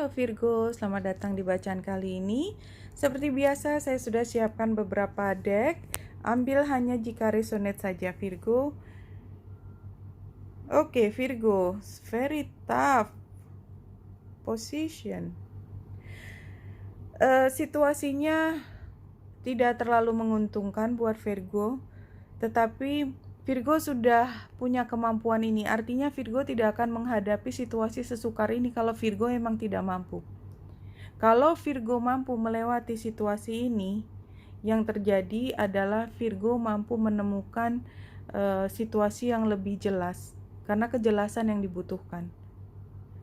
Halo Virgo, selamat datang di bacaan kali ini. Seperti biasa, saya sudah siapkan beberapa deck. Ambil hanya jika resonate saja Virgo. Oke, Virgo, very tough position. Situasinya tidak terlalu menguntungkan buat Virgo, tetapi Virgo sudah punya kemampuan ini. Artinya Virgo tidak akan menghadapi situasi sesukar ini kalau Virgo memang tidak mampu. Kalau Virgo mampu melewati situasi ini, yang terjadi adalah Virgo mampu menemukan situasi yang lebih jelas, karena kejelasan yang dibutuhkan.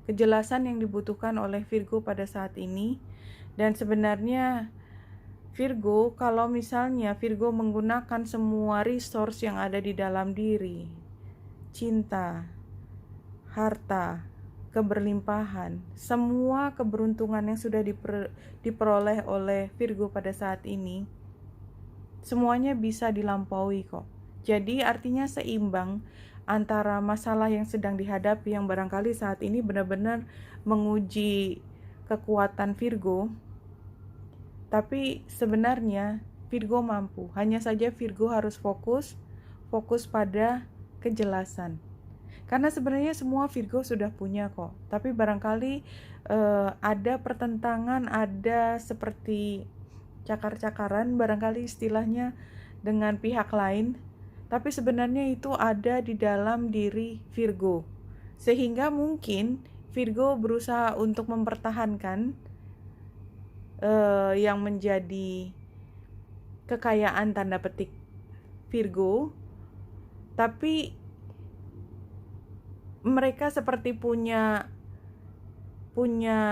Kejelasan yang dibutuhkan oleh Virgo pada saat ini. Dan sebenarnya Virgo, kalau misalnya Virgo menggunakan semua resource yang ada di dalam diri, cinta, harta, keberlimpahan, semua keberuntungan yang sudah diperoleh oleh Virgo pada saat ini, semuanya bisa dilampaui kok. Jadi artinya seimbang antara masalah yang sedang dihadapi, yang barangkali saat ini benar-benar menguji kekuatan Virgo, tapi sebenarnya Virgo mampu. Hanya saja Virgo harus fokus pada kejelasan. Karena sebenarnya semua Virgo sudah punya kok. Tapi barangkali ada pertentangan, ada seperti cakar-cakaran, barangkali istilahnya dengan pihak lain. Tapi sebenarnya itu ada di dalam diri Virgo. Sehingga mungkin Virgo berusaha untuk mempertahankan yang menjadi kekayaan tanda petik Virgo. Tapi mereka seperti punya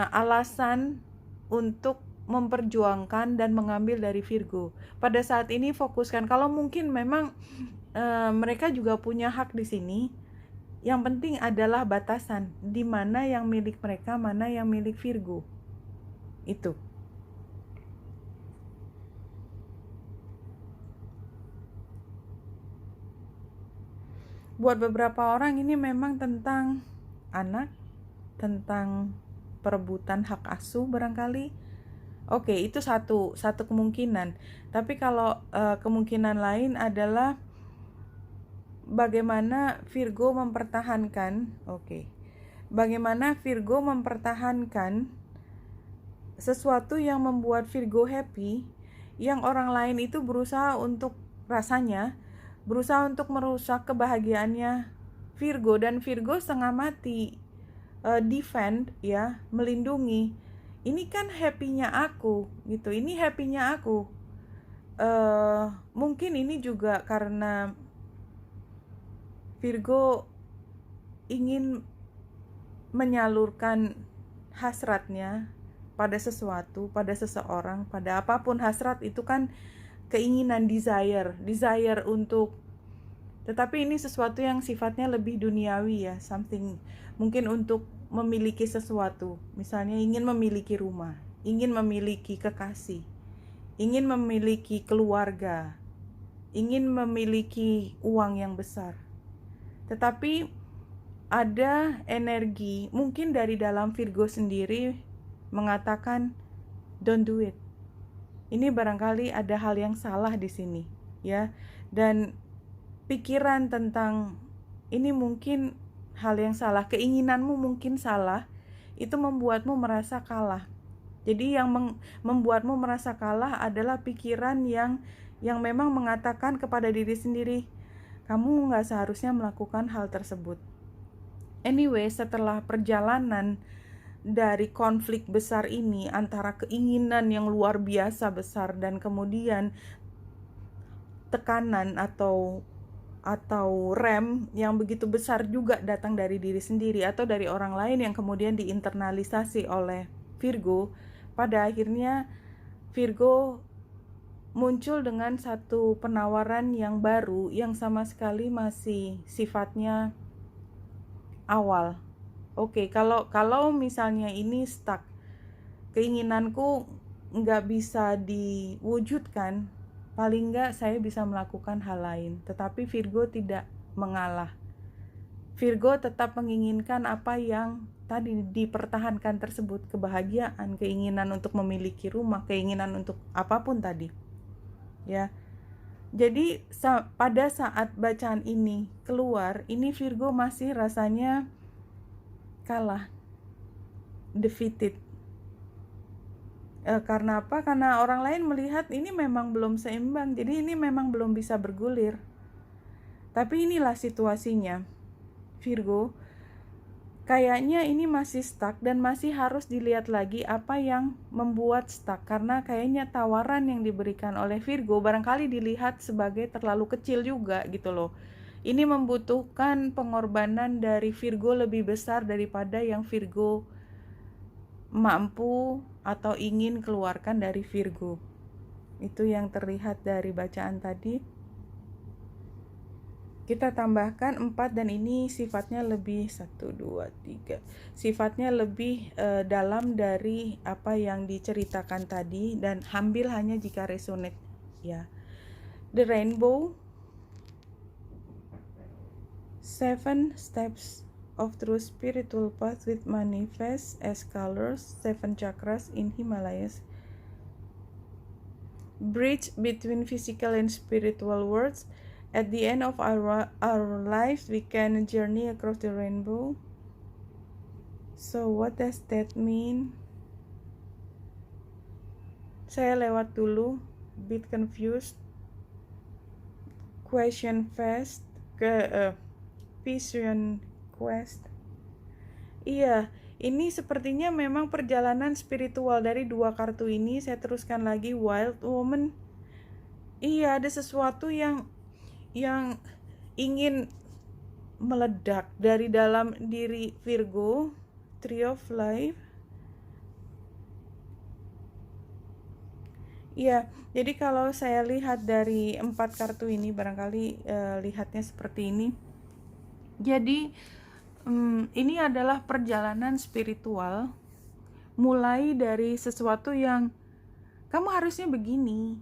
alasan untuk memperjuangkan dan mengambil dari Virgo. Pada saat ini fokuskan, kalau mungkin memang mereka juga punya hak di sini. Yang penting adalah batasan, di mana yang milik mereka, mana yang milik Virgo. Itu. Buat beberapa orang ini memang tentang anak, tentang perebutan hak asuh barangkali. Oke, itu satu kemungkinan. Tapi kalau kemungkinan lain adalah bagaimana Virgo mempertahankan, bagaimana Virgo mempertahankan sesuatu yang membuat Virgo happy, yang orang lain itu berusaha untuk merusak kebahagiaannya Virgo, dan Virgo setengah mati defend ya, melindungi. Ini kan happy-nya aku gitu, ini happy-nya aku. Mungkin ini juga karena Virgo ingin menyalurkan hasratnya pada sesuatu, pada seseorang, pada apapun. Hasrat itu kan keinginan, desire untuk, tetapi ini sesuatu yang sifatnya lebih duniawi ya, something mungkin untuk memiliki sesuatu. Misalnya ingin memiliki rumah, ingin memiliki kekasih, ingin memiliki keluarga, ingin memiliki uang yang besar. Tetapi ada energi mungkin dari dalam Virgo sendiri mengatakan don't do it. Ini barangkali ada hal yang salah di sini ya, dan pikiran tentang ini mungkin hal yang salah, keinginanmu mungkin salah, itu membuatmu merasa kalah. Jadi yang membuatmu merasa kalah adalah pikiran yang memang mengatakan kepada diri sendiri, kamu gak seharusnya melakukan hal tersebut. Anyway, setelah perjalanan dari konflik besar ini antara keinginan yang luar biasa besar dan kemudian tekanan atau rem yang begitu besar juga datang dari diri sendiri atau dari orang lain yang kemudian diinternalisasi oleh Virgo, pada akhirnya Virgo muncul dengan satu penawaran yang baru yang sama sekali masih sifatnya awal. Kalau misalnya ini stuck, keinginanku nggak bisa diwujudkan, paling nggak saya bisa melakukan hal lain. Tetapi Virgo tidak mengalah. Virgo tetap menginginkan apa yang tadi dipertahankan tersebut, kebahagiaan, keinginan untuk memiliki rumah, keinginan untuk apapun tadi. Ya. Jadi pada saat bacaan ini keluar, ini Virgo masih rasanya kalah, defeated. Karena apa? Karena orang lain melihat ini memang belum seimbang, jadi ini memang belum bisa bergulir. Tapi inilah situasinya, Virgo. Kayaknya ini masih stuck dan masih harus dilihat lagi apa yang membuat stuck. Karena kayaknya tawaran yang diberikan oleh Virgo barangkali dilihat sebagai terlalu kecil juga gitu loh. Ini membutuhkan pengorbanan dari Virgo lebih besar daripada yang Virgo mampu atau ingin keluarkan dari Virgo. Itu yang terlihat dari bacaan tadi. Kita tambahkan 4 dan ini sifatnya lebih 1, 2, 3. Sifatnya lebih dalam dari apa yang diceritakan tadi dan ambil hanya jika resonate ya. The Rainbow, 7 steps of true spiritual path with manifest as colors, 7 chakras in Himalayas. Bridge between physical and spiritual worlds. At the end of our lives, we can journey across the rainbow. So what does that mean? Saya lewat dulu, bit confused. Question fast, vision quest. Iya, ini sepertinya memang perjalanan spiritual dari 2 kartu ini. Saya teruskan lagi, Wild Woman. Iya, ada sesuatu yang ingin meledak dari dalam diri Virgo. Tree of Life. Iya, jadi kalau saya lihat dari 4 kartu ini barangkali lihatnya seperti ini. Jadi ini adalah perjalanan spiritual, mulai dari sesuatu yang kamu harusnya begini.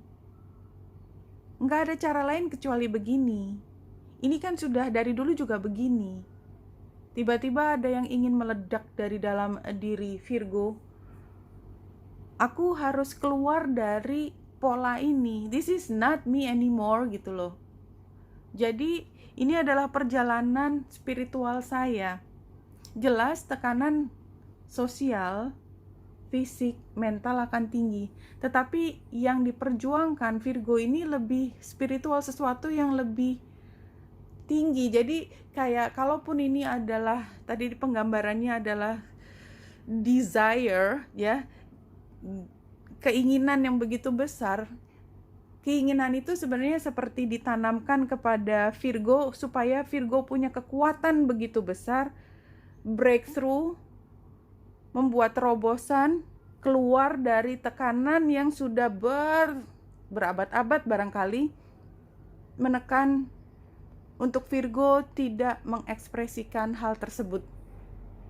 Nggak ada cara lain kecuali begini. Ini kan sudah dari dulu juga begini. Tiba-tiba ada yang ingin meledak dari dalam diri Virgo. Aku harus keluar dari pola ini. This is not me anymore gitu loh. Jadi ini adalah perjalanan spiritual saya. Jelas tekanan sosial, fisik, mental akan tinggi. Tetapi yang diperjuangkan Virgo ini lebih spiritual, sesuatu yang lebih tinggi. Jadi kayak kalaupun ini adalah, tadi penggambarannya adalah desire ya, keinginan yang begitu besar. Keinginan itu sebenarnya seperti ditanamkan kepada Virgo supaya Virgo punya kekuatan begitu besar, breakthrough, membuat terobosan, keluar dari tekanan yang sudah berabad-abad barangkali, menekan untuk Virgo tidak mengekspresikan hal tersebut.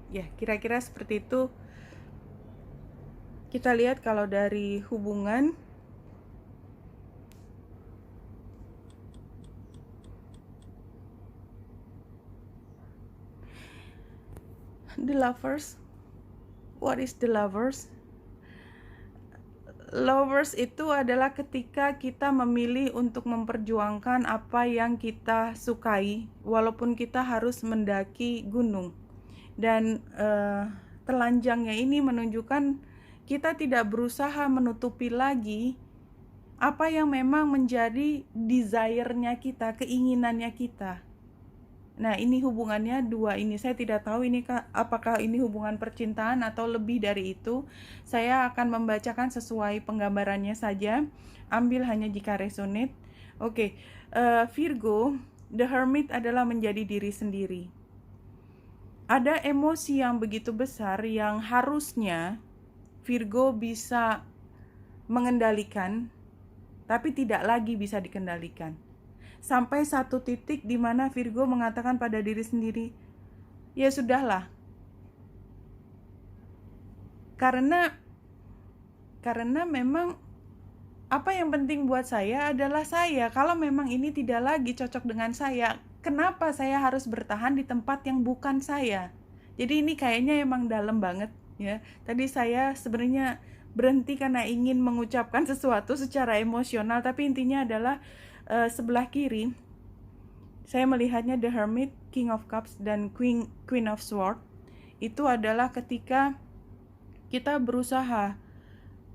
Ya, kira-kira seperti itu. Kita lihat kalau dari hubungan. The Lovers. What is the Lovers? Lovers itu adalah ketika kita memilih untuk memperjuangkan apa yang kita sukai, walaupun kita harus mendaki gunung. Dan telanjangnya ini menunjukkan kita tidak berusaha menutupi lagi apa yang memang menjadi desire-nya kita, keinginannya kita. Nah, ini hubungannya 2 ini. Saya tidak tahu ini apakah ini hubungan percintaan atau lebih dari itu. Saya akan membacakan sesuai penggambarannya saja. Ambil hanya jika resonate. Oke, Virgo, The Hermit adalah menjadi diri sendiri. Ada emosi yang begitu besar yang harusnya Virgo bisa mengendalikan, tapi tidak lagi bisa dikendalikan. Sampai satu titik di mana Virgo mengatakan pada diri sendiri, ya sudahlah. Karena memang apa yang penting buat saya adalah saya. Kalau memang ini tidak lagi cocok dengan saya, kenapa saya harus bertahan di tempat yang bukan saya? Jadi ini kayaknya emang dalam banget ya. Tadi saya sebenarnya berhenti karena ingin mengucapkan sesuatu secara emosional, tapi intinya adalah sebelah kiri saya melihatnya The Hermit, King of Cups, dan Queen of Swords. Itu adalah ketika kita berusaha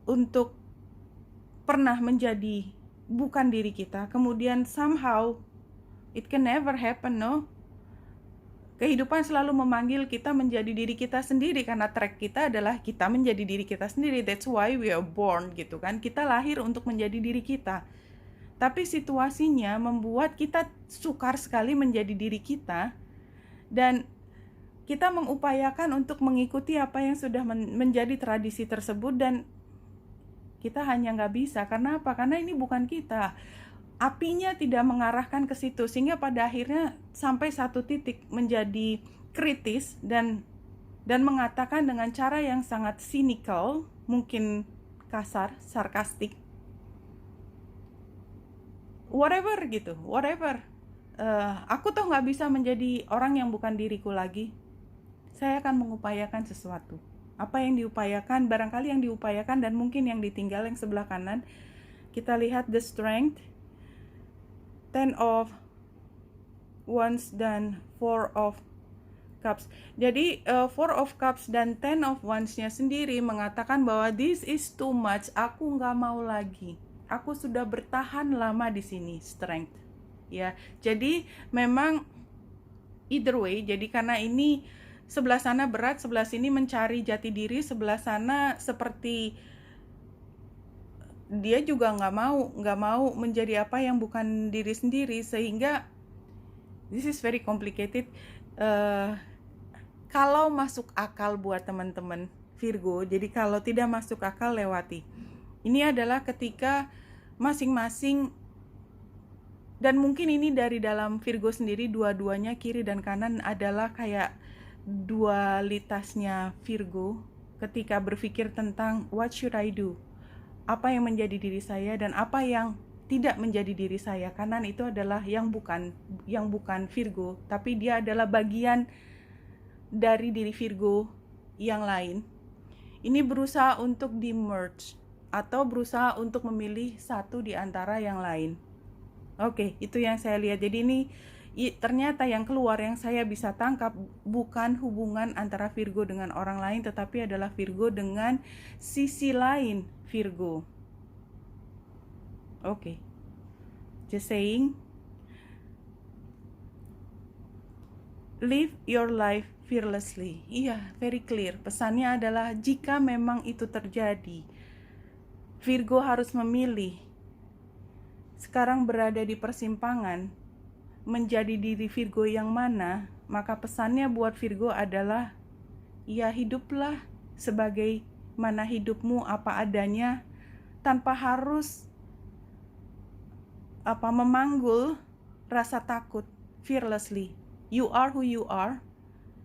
untuk pernah menjadi bukan diri kita, kemudian somehow it can never happen, no? Kehidupan selalu memanggil kita menjadi diri kita sendiri, karena track kita adalah kita menjadi diri kita sendiri. That's why we are born, gitu kan. Kita lahir untuk menjadi diri kita. Tapi situasinya membuat kita sukar sekali menjadi diri kita, dan kita mengupayakan untuk mengikuti apa yang sudah menjadi tradisi tersebut, dan kita hanya nggak bisa. Karena apa? Karena ini bukan kita. Apinya tidak mengarahkan ke situ, sehingga pada akhirnya sampai satu titik menjadi kritis dan mengatakan dengan cara yang sangat cynical, mungkin kasar, sarkastik, whatever gitu, whatever. Aku tuh nggak bisa menjadi orang yang bukan diriku lagi. Saya akan mengupayakan sesuatu. Apa yang diupayakan, barangkali yang diupayakan dan mungkin yang ditinggal yang sebelah kanan. Kita lihat the strength, 10 of Wands dan 4 of Cups. Jadi 4 of Cups dan 10 of Wands-nya sendiri mengatakan bahwa this is too much, aku nggak mau lagi. Aku sudah bertahan lama di sini, strength. Ya, jadi memang either way, jadi karena ini sebelah sana berat, sebelah sini mencari jati diri, sebelah sana seperti dia juga nggak mau menjadi apa yang bukan diri sendiri, sehingga this is very complicated. Kalau masuk akal buat teman-teman Virgo, jadi kalau tidak masuk akal lewati. Ini adalah ketika masing-masing, dan mungkin ini dari dalam Virgo sendiri, dua-duanya kiri dan kanan adalah kayak dualitasnya Virgo ketika berpikir tentang what should I do, apa yang menjadi diri saya dan apa yang tidak menjadi diri saya. Kanan itu adalah yang bukan Virgo, tapi dia adalah bagian dari diri Virgo yang lain. Ini berusaha untuk di-merge atau berusaha untuk memilih satu di antara yang lain. Oke, itu yang saya lihat. Jadi ini ternyata yang keluar, yang saya bisa tangkap, bukan hubungan antara Virgo dengan orang lain, tetapi adalah Virgo dengan sisi lain Virgo. Oke, just saying, live your life fearlessly. Iya, very clear. Pesannya adalah jika memang itu terjadi, Virgo harus memilih. Sekarang berada di persimpangan, menjadi diri Virgo yang mana, maka pesannya buat Virgo adalah ya hiduplah sebagai mana hidupmu apa adanya, tanpa harus memanggul rasa takut. Fearlessly, you are who you are.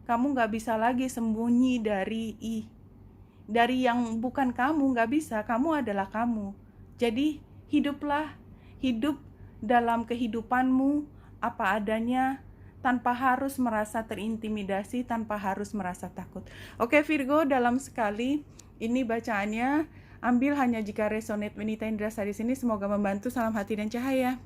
Kamu gak bisa lagi sembunyi dari yang bukan kamu, gak bisa. Kamu adalah kamu. Jadi hiduplah, hidup dalam kehidupanmu apa adanya, tanpa harus merasa terintimidasi, tanpa harus merasa takut. Oke Virgo, dalam sekali ini bacaannya. Ambil hanya jika resonate. Winita Indrasari di sini, semoga membantu. Salam hati dan cahaya.